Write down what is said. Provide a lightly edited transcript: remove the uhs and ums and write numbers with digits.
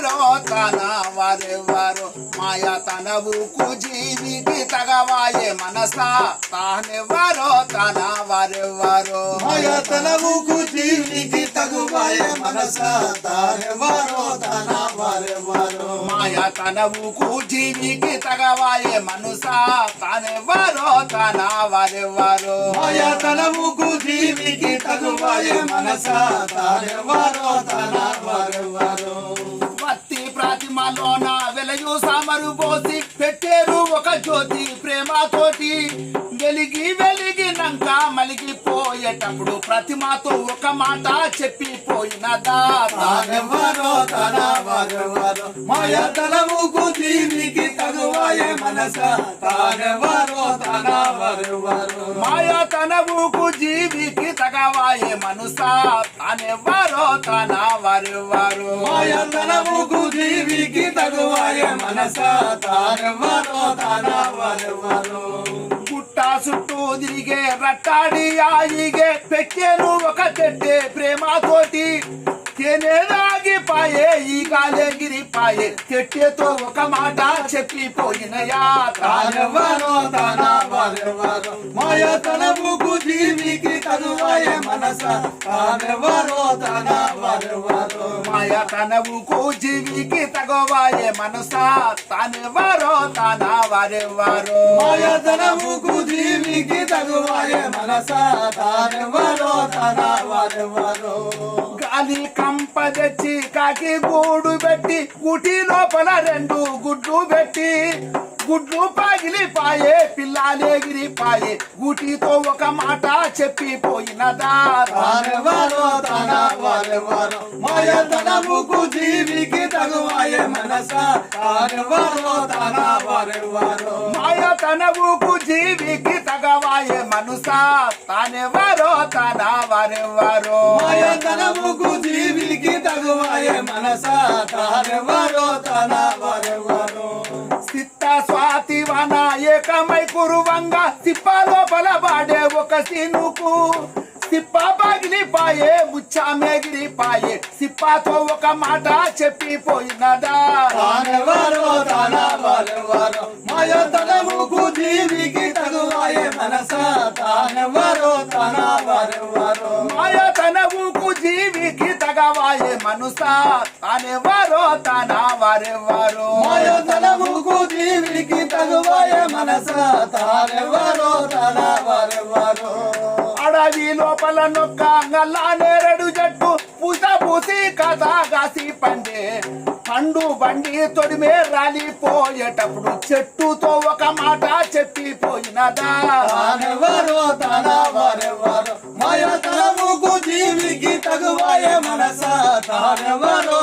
తానెవ్వరో తన వారెవ్వరో మాయా తనవుకు జీవికి తగవాయే మనసా తానెవ్వరో తన వారెవ్వరో మాయా తనవుకు జీవికి తగువాయే మనసా తానెవ్వరో తన వారెవ్వరో మాయా తనవుకు జీవికి తగవాయే మనసా తానెవ్వరో తన వారెవ్వరో మాయా తనవుకు జీవికి తగువాయే మనసా తానెవ్వరో తన వారెవ్వరో భక్తి ప్రతిమలోన వెలయు సామరు పోసి పెట్టేరు ఒక జ్యోతి ప్రేమతోటి వెలిగి వెలిగినాక మలిగిపోయేటప్పుడు ప్రతిమతో ఒక మాట చెప్పిపోయినదా తానెవ్వరో తన వారెవ్వరో మాయా తనవుకు జీవికి తగువాయే మనసా తానెవ్వరో తన వారెవ్వరో మాయా తనవుకు జీవికి తగవాయే మనసా తానెవ్వరో తన వారెవ్వరో మాయా తనవుకు జీవికి తగువాయే మనసా తానెవ్వరో తన వారెవ్వరో గుట్ట చుట్టూ తిరిగే రట్టాడి ఆయిగే పెట్టేను ఒక చెట్టే ప్రేమతోటి తేనేదాగిపాయే ఈ గాలెగిరిపాయే చెట్టేతో ఒక మాట చెప్పిపోయినయా తానెవ్వరో తన వారెవ్వరో మాయా తనవుకు జీవికి తగువాయే మనసా తానెవ్వరో తన వారెవ్వరో మాయా తనవుకు జీవికి తగవాయే మనసా తానెవ్వరో తన వారెవ్వరో మాయా తనవుకు జీవికి తగువాయే మనసా తానెవ్వరో తన వారెవ్వరో గాలి కంప తెచ్చి కాకి గూడు పెట్టి గుటి లోపల రెండు గుడ్లు పెట్టి గుడ్లు పగిలిపాయే పిల్లలేగిరిపాయే గుటితో ఒక మాట చెప్పిపోయినదా తానెవ్వరో తన వారెవ్వరో మాయా తనవుకు జీవికి తగువాయే మనసా తానెవ్వరో తన వారెవ్వరో మాయా తనవుకు జీవికి తగవాయే మనసా తానెవ్వరో తన వారెవ్వరో మాయా తనవుకు జీవికి తగువాయే మనసా తానెవ్వరో తన వారెవ్వరో సిత్త స్వాతి వన ఏకమై కురువంగా సిప్ప లోపల వాడే ఒక సినుకు సిప్ప పగిలిపాయే ముచ్చా మెగిరిపాయే సిప్పతో ఒక మాట చెప్పిపోయినదా తానెవ్వరో తన వారెవ్వరో మాయా తనవుకు జీవికి తగువాయే మనసా తానెవ్వరో తన వారెవ్వరో మాయా తనవుకు జీవికి తగవాయే మనసా తానెవ్వరో తన వారెవ్వరో మాయా తనవుకు జీవికి తగువాయే మనసా తానెవ్వరో తన వారెవ్వరో అడవి లోపల నొక్క గల్లా నేరడు జట్టు పూస పూసి కథ కాసి పండే పండు బండి తొడిమే రాలిపోయేటప్పుడు చెట్టుతో ఒక మాట చెప్పిపోయినదా తానెవ్వరో తన వారెవ్వరో మాయా తనవుకు జీవికి తగువాయే మనసా తానెవ్వరో